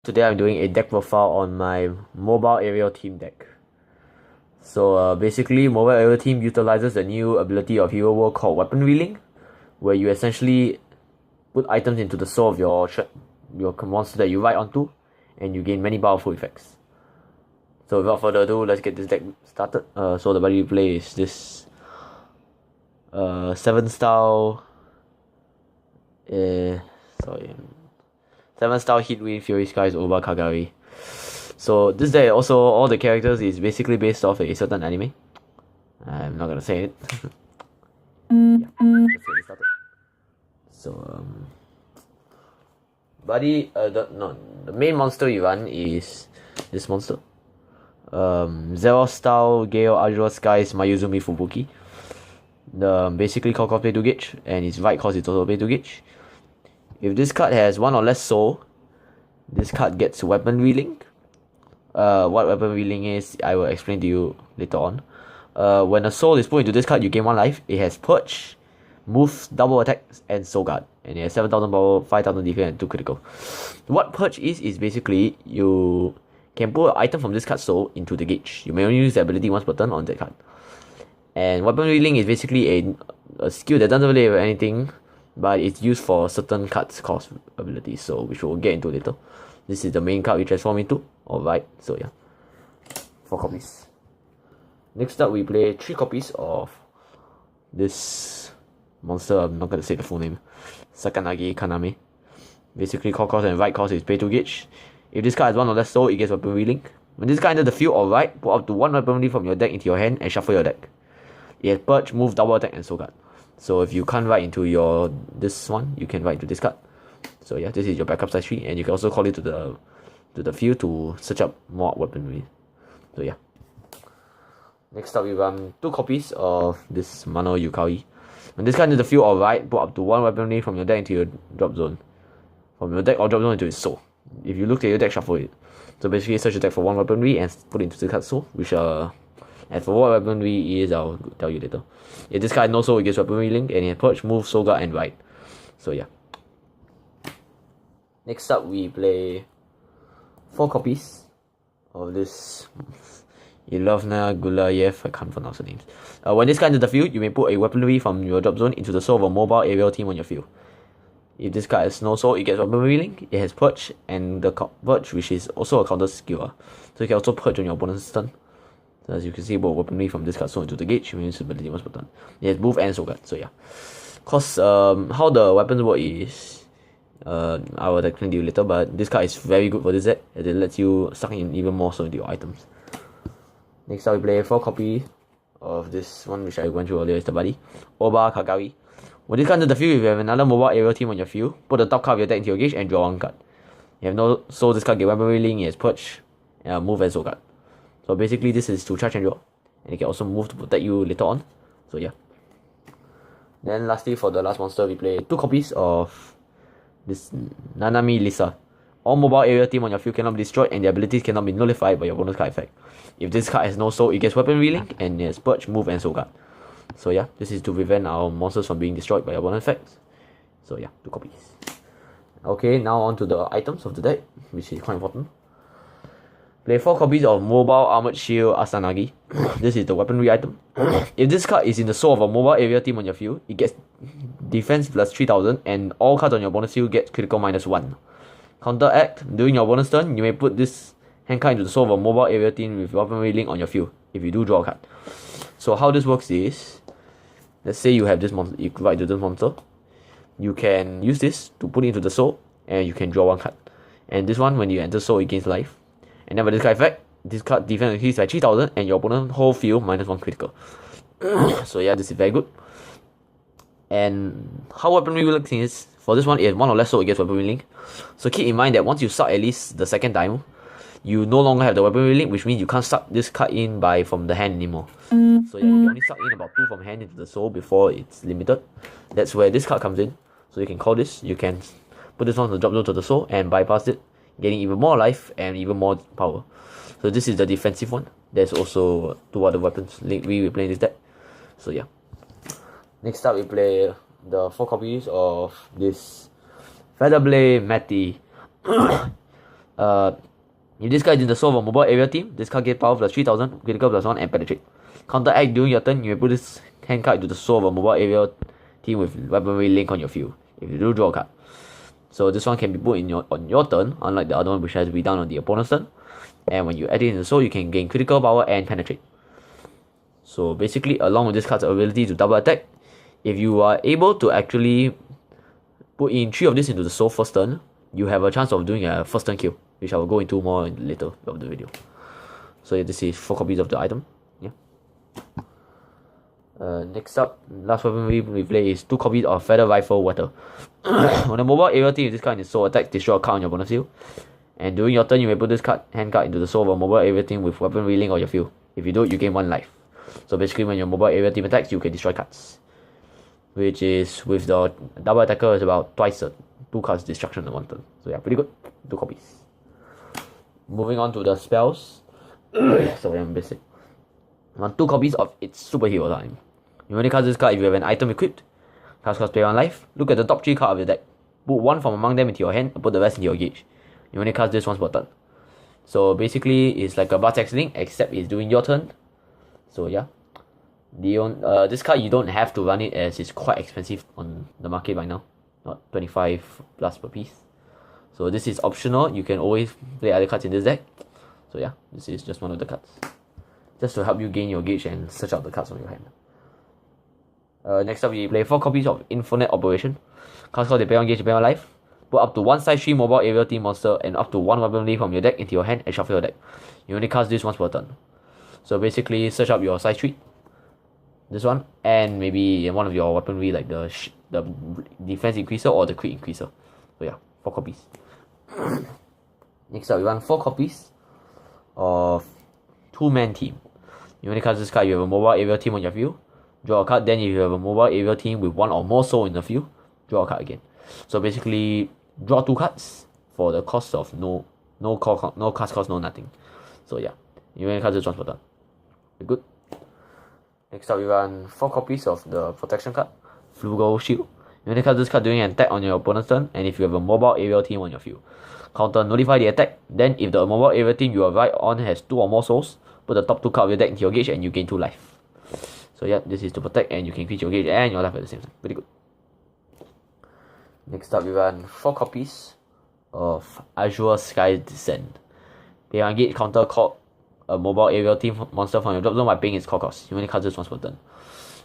Today I'm doing a deck profile on my Mobile Aerial Team deck. So basically, Mobile Aerial Team utilizes the new ability of Hero World called Weapon Wheeling, where you essentially put items into the soul of your monster that you ride onto, and you gain many powerful effects. So without further ado, let's get this deck started. So the buddy we play is this 7-star 7-star Heatwind Fury Skies over Kagari. So this deck also, all the characters is basically based off a certain anime. I'm not gonna say it. Yeah, let's get it started. So the main monster you run is this monster. Zero style Gale Azure Skies Mayuzumi Fubuki. The basically core cost pay 2 gauge, and its right cost is also pay 2 gauge. If this card has 1 or less soul, this card gets Weapon Wheeling. What Weapon Wheeling is, I will explain to you later on. When a soul is put into this card, you gain 1 life. It has Purge, Move, Double Attacks, and Soul Guard. And it has 7,000 power, 5,000 defense, and 2 critical. What Purge is basically you can put an item from this card's soul into the gauge. You may only use the ability once per turn on that card. And Weapon Wheeling is basically a skill that doesn't really have anything, but it's used for certain cards cost abilities, so which we'll get into later. This is the main card we transform into. Alright, so yeah. 4 copies. Next up we play 3 copies of this monster. I'm not gonna say the full name. Sakanagi Kaname. Basically core cost and right cost is pay 2 gauge. If this card has 1 or less soul, it gets Weapon Wheeling. When this card enters the field or right, put up to 1 Weapon Wheeling from your deck into your hand and shuffle your deck. It has Purge, Move, Double Attack, and Soul Guard. So if you can't write into this one, you can write into this card. So yeah, this is your backup size 3, and you can also call it to the field to search up more weaponry. So yeah. Next up we run 2 copies of this Mano Yukawi. When this card enters the field or right, put up to 1 weaponry from your deck into your drop zone. From your deck or drop zone into its soul. If you look at your deck, shuffle it. So basically search your deck for 1 weaponry and put it into the card's soul, which and for what weaponry is, I'll tell you later. If this card has no soul, it gets Weapon Wheeling, and it has Purge, Move, Soul Guard, and Ride. So yeah. Next up we play 4 copies of this Ilovna Gulayev. I can't pronounce the names. When this card enters the field, you may put a weaponry from your drop zone into the soul of a mobile aerial team on your field. If this card has no soul, it gets Weapon Wheeling. It has Purge, and the Purge, which is also a counter skill. So you can also Purge on your opponent's turn. So as you can see, both weaponry from this card soul into the gauge, you may use ability once per turn. It has Move and Soul Guard, so yeah. Cause how the weapons work is, I will explain to you later, but this card is very good for this deck, as it lets you suck in even more so into your items. Next up we play 4 copies of this one, which I went through earlier, is the buddy, Oba Kagari. When this card enters the field, if you have another mobile aerial team on your field, put the top card of your deck into your gauge and draw 1 card. You have no soul, this card get Weapon Wheeling, it has Purge, Move and Soul Guard. So basically this is to charge and draw, and it can also move to protect you later on. So yeah. Then lastly, for the last monster, we play 2 copies of this Nanami Lisa. All mobile area team on your field cannot be destroyed, and their abilities cannot be nullified by your bonus card effect. If this card has no soul, it gets Weapon Wheeling, and it has Purge, Move, and Soul Guard. So yeah, this is to prevent our monsters from being destroyed by your bonus effects. So yeah, 2 copies. Okay, now on to the items of the deck, which is quite important. Play 4 copies of Mobile Armored Shield Asanagi. This is the weaponry item. If this card is in the soul of a mobile area team on your field, it gets defense plus 3000, and all cards on your bonus field get critical minus 1. Counteract, during your bonus turn, you may put this hand card into the soul of a mobile area team with Weapon Wheeling on your field, if you do draw a card. So how this works is, let's say you have this monster, you write to this monster, you can use this to put it into the soul, and you can draw 1 card. And this one, when you enter soul, it gains life. And then by this card effect, this card defense increases by 3000, and your opponent whole field minus 1 critical. So yeah, this is very good. And how Weapon Wheeling is, for this one, it has 1 or less soul, it gets Weapon Wheeling. So keep in mind that once you suck at least the 2nd time, you no longer have the Weapon Wheeling, which means you can't suck this card in from the hand anymore. So yeah, you can only suck in about 2 from hand into the soul before it's limited. That's where this card comes in. So you can call this, you can put this one on the drop zone to the soul and bypass it, getting even more life and even more power. So this is the defensive one. There's also 2 other weapons we will play this deck. So yeah. Next up we play the 4 copies of this Featherblade Matty. If this card is in the soul of a mobile aerial team, this card gets power plus 3000, critical plus 1, and penetrate. Counteract during your turn, you may put this hand card into the soul of a mobile aerial team with weaponry link on your field. If you do, draw a card. So this one can be put on your turn, unlike the other one which has to be done on the opponent's turn. And when you add it in the soul, you can gain critical power and penetrate. So basically, along with this card's ability to double attack, if you are able to actually put in 3 of this into the soul first turn, you have a chance of doing a first turn kill, which I will go into more later of the video. So yeah, this is 4 copies of the item. Yeah. Next up, last weapon we play is 2 copies of Feather Rifle Water. On a mobile aerial team, this card is soul attack, destroy a card on your bonus field. And during your turn, you may put this hand card into the soul of a mobile aerial team with weaponry link on your field. If you do, you gain 1 life. So basically, when your mobile aerial team attacks, you can destroy cards. Which is, with the double attacker, is about twice 2 cards destruction in 1 turn. So yeah, pretty good. 2 copies. Moving on to the spells. Sorry, I'm busy. 2 copies of its superhero time. You only cast this card if you have an item equipped. Cast cost play 1 life. Look at the top 3 cards of your deck. Put 1 from among them into your hand and put the rest into your gauge. You only cast this once per turn. So basically, it's like a Bartek's Link, except it's doing your turn. So yeah. This card you don't have to run it as it's quite expensive on the market right now. Not 25 plus per piece. So this is optional. You can always play other cards in this deck. So yeah, this is just one of the cards. Just to help you gain your gauge and search out the cards on your hand. Next up, we play 4 copies of Infinite Operation. Cards called depend on gauge, depend on life. Put up to 1 size 3 mobile aerial team monster and up to 1 weaponry from your deck into your hand and shuffle your deck. You only cast this once per turn. So basically, search up your size 3. This one, and maybe one of your weaponry like the defense increaser or the crit increaser. So yeah, 4 copies. Next up, we run 4 copies of 2-man team. You only cast this card, you have a mobile aerial team on your field. Draw a card, then if you have a mobile aerial team with 1 or more soul in the field, draw a card again. So basically, draw 2 cards for the cost of no cast cost, no nothing. So yeah, you only cast this once per turn. Good. Next up, we run 4 copies of the protection card, Flugal Shield. You only cast this card during an attack on your opponent's turn, and if you have a mobile aerial team on your field. Counter notify the attack, then if the mobile aerial team you are right on has 2 or more souls, put the top 2 cards of your deck into your gauge and you gain 2 life. So yeah, this is to protect and you can increase your gauge and your life at the same time. Pretty good. Next up, we run 4 copies of Azure Sky Descent. Pay 1 gauge, counter called a mobile aerial team monster from your drop zone by paying its call cost. You only cast this once per turn.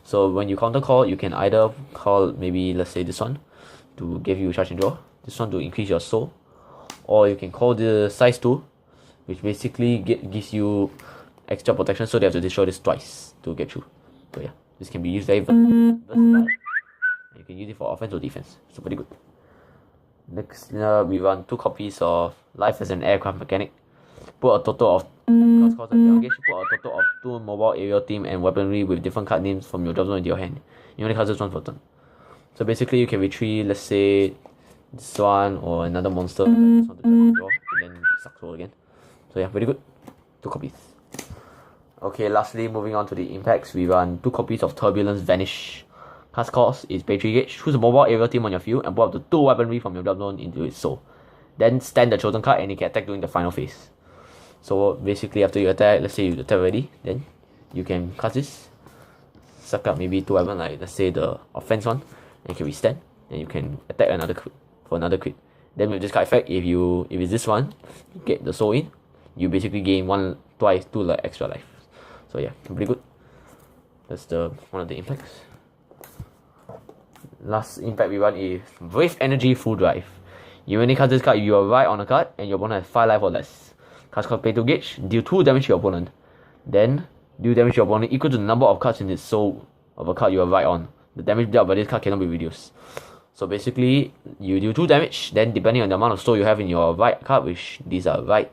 So when you counter call, you can either call maybe let's say this one to give you charge and draw, this one to increase your soul, or you can call the size 2, which basically gives you extra protection, so they have to destroy this twice to get through. So yeah, this can be used very versatile. You can use it for offense or defense. So pretty good. Next, we run 2 copies of Life as an Aircraft Mechanic. Put a total of put a total of 2 mobile aerial team and weaponry with different card names from your drop zone into your hand. You only cast this once per turn. So basically, you can retrieve, let's say, this one or another monster. Like this one to draw, and then suck soul again. So yeah, very good. 2 copies. Okay, lastly, moving on to the impacts, we run 2 copies of Turbulence Vanish. Cast cost is pay 3 gauge. Choose a mobile aerial team on your field and put up to 2 weaponry from your drop zone into its soul. Then stand the chosen card and it can attack during the final phase. So basically, after you attack, let's say you attack already, then you can cast this, suck up maybe 2 weapons, like let's say the offense one, and you can withstand, and you can attack another crit for another crit. Then with this card effect, if it's this one, you get the soul in, you basically gain 2 like extra life. So yeah, pretty good. That's one of the impacts. Last impact we run is Wave Energy Full Drive. You only cast this card if you are right on a card and your opponent has 5 life or less. Cast card pay 2 gauge, deal 2 damage to your opponent. Then deal damage to your opponent equal to the number of cards in its soul of a card you are right on. The damage dealt by this card cannot be reduced. So basically, you deal 2 damage, then depending on the amount of soul you have in your right card, which these are right,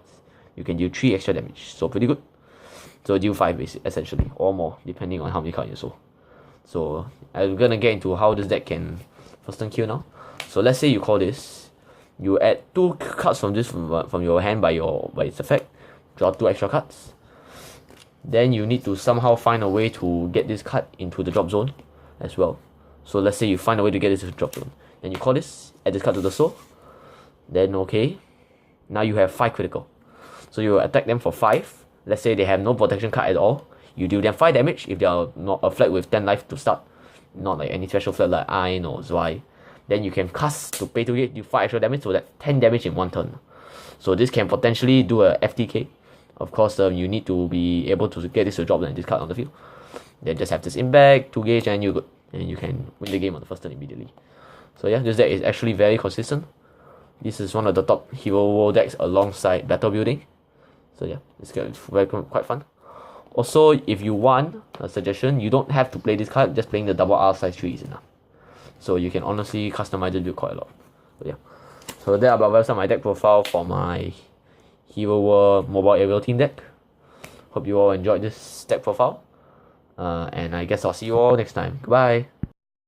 you can deal 3 extra damage. So pretty good. So deal 5 basically, essentially, or more, depending on how many cards you soul. So I'm gonna get into how this deck can first turn kill now. So let's say you call this, you add 2 cards from this from your hand by its effect, draw 2 extra cards. Then you need to somehow find a way to get this card into the drop zone as well. So let's say you find a way to get this into the drop zone. Then you call this, add this card to the soul. Then okay, Now you have 5 critical. So you attack them for 5. Let's say they have no protection card at all. You deal them 5 damage if they are not a flag with 10 life to start. Not like any special flag like Iron or Zwei. Then you can cast to pay to get you 5 extra damage, so that's 10 damage in 1 turn. So this can potentially do a FTK. Of course, you need to be able to get this to drop and discard on the field. Then just have this in back, 2 gauge, and you're good. And you can win the game on the first turn immediately. So yeah, this deck is actually very consistent. This is one of the top hero world decks alongside battle building. So yeah, it's quite fun. Also, if you want a suggestion, you don't have to play this card, just playing the double R size 3 is enough. So you can honestly customize the build quite a lot. So yeah. So that about my deck profile for my Hero World Mobile Aerial Team deck. Hope you all enjoyed this deck profile. And I guess I'll see you all next time. Goodbye.